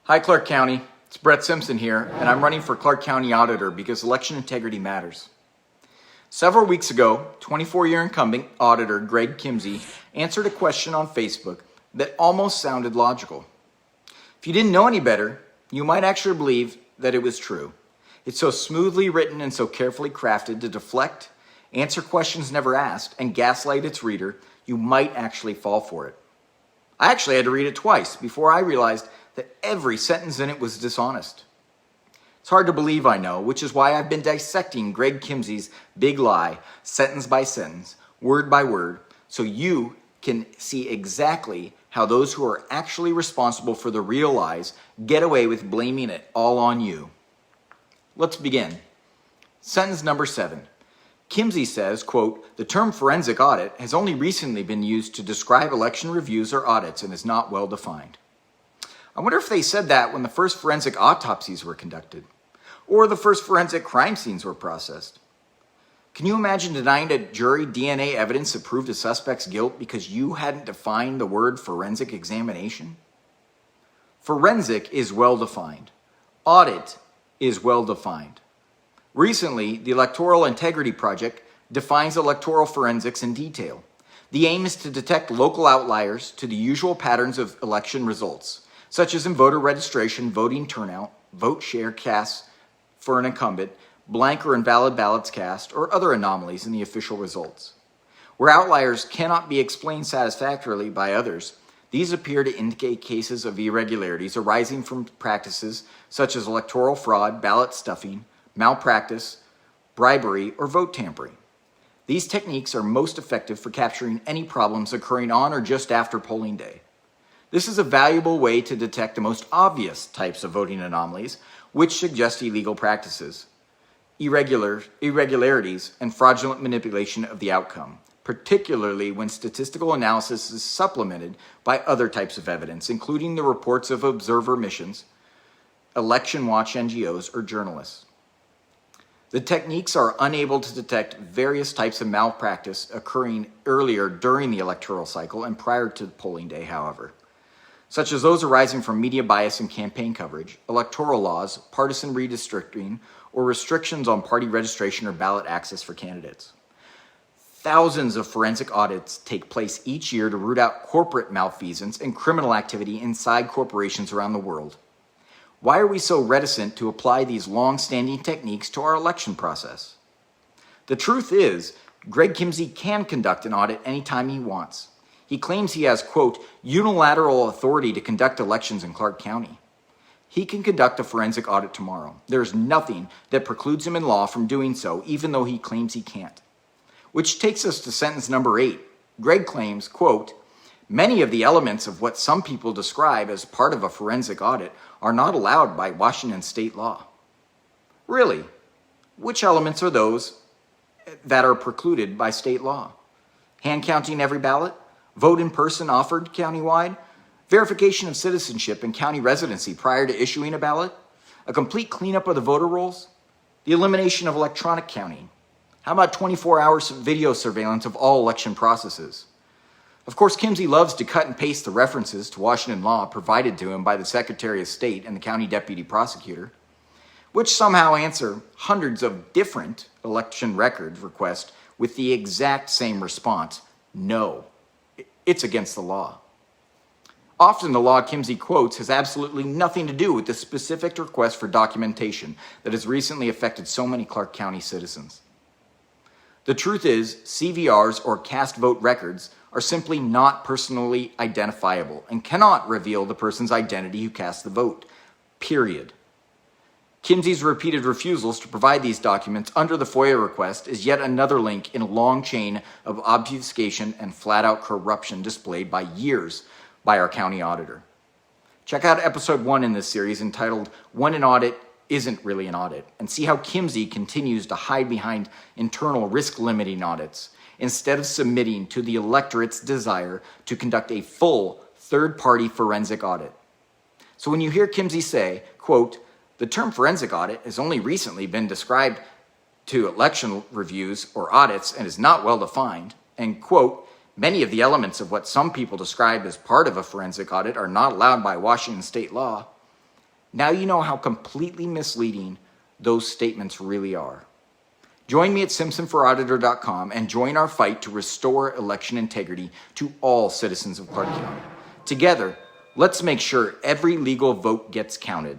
Hi, Clark County. It's Brett Simpson here, and I'm running for Clark County Auditor because election integrity matters. Several weeks ago, 24-year incumbent auditor Greg Kimsey answered a question on Facebook that almost sounded logical. If you didn't know any better, you might actually believe that it was true. It's so smoothly written and so carefully crafted to deflect, answer questions never asked, and gaslight its reader, you might actually fall for it. I actually had to read it twice before I realized that every sentence in it was dishonest. It's hard to believe, I know, which is why I've been dissecting Greg Kimsey's big lie, sentence by sentence, word by word, so you can see exactly how those who are actually responsible for the real lies get away with blaming it all on you. Let's begin. Sentence number 7. Kimsey says, quote, "The term forensic audit has only recently been used to describe election reviews or audits and is not well defined." I wonder if they said that when the first forensic autopsies were conducted, or the first forensic crime scenes were processed. Can you imagine denying a jury DNA evidence that proved a suspect's guilt because you hadn't defined the word forensic examination? Forensic is well defined. Audit is well defined. Recently, the Electoral Integrity Project defines electoral forensics in detail. The aim is to detect local outliers to the usual patterns of election results, such as in voter registration, voting turnout, vote share cast for an incumbent, blank or invalid ballots cast, or other anomalies in the official results. Where outliers cannot be explained satisfactorily by others, these appear to indicate cases of irregularities arising from practices such as electoral fraud, ballot stuffing, malpractice, bribery, or vote tampering. These techniques are most effective for capturing any problems occurring on or just after polling day. This is a valuable way to detect the most obvious types of voting anomalies, which suggest illegal practices, irregularities, and fraudulent manipulation of the outcome, particularly when statistical analysis is supplemented by other types of evidence, including the reports of observer missions, election watch NGOs, or journalists. The techniques are unable to detect various types of malpractice occurring earlier during the electoral cycle and prior to polling day, however, such as those arising from media bias and campaign coverage, electoral laws, partisan redistricting, or restrictions on party registration or ballot access for candidates. Thousands of forensic audits take place each year to root out corporate malfeasance and criminal activity inside corporations around the world. Why are we so reticent to apply these long-standing techniques to our election process? The truth is, Greg Kimsey can conduct an audit anytime he wants. He claims he has, quote, unilateral authority to conduct elections in Clark County. He can conduct a forensic audit tomorrow. There's nothing that precludes him in law from doing so, even though he claims he can't. Which takes us to sentence number 8. Greg claims, quote, "Many of the elements of what some people describe as part of a forensic audit are not allowed by Washington state law." Really? Which elements are those that are precluded by state law? Hand counting every ballot? Vote in person offered countywide? Verification of citizenship and county residency prior to issuing a ballot? A complete cleanup of the voter rolls? The elimination of electronic counting? How about 24-hour video surveillance of all election processes? Of course, Kimsey loves to cut and paste the references to Washington law provided to him by the Secretary of State and the county deputy prosecutor, which somehow answer hundreds of different election record requests with the exact same response: no. It's against the law. Often the law Kimsey quotes has absolutely nothing to do with the specific request for documentation that has recently affected so many Clark County citizens. The truth is, CVRs or cast vote records are simply not personally identifiable and cannot reveal the person's identity who cast the vote, period. Kimsey's repeated refusals to provide these documents under the FOIA request is yet another link in a long chain of obfuscation and flat-out corruption displayed by years by our county auditor. Check out episode 1 in this series entitled "When an Audit Isn't Really an Audit," and see how Kimsey continues to hide behind internal risk-limiting audits instead of submitting to the electorate's desire to conduct a full third-party forensic audit. So when you hear Kimsey say, quote, "The term forensic audit has only recently been described to election reviews or audits and is not well defined," and quote, "Many of the elements of what some people describe as part of a forensic audit are not allowed by Washington state law," Now you know how completely misleading those statements really are. Join me at simpsonforauditor.com and join our fight to restore election integrity to all citizens of Clark County. Together, let's make sure every legal vote gets counted.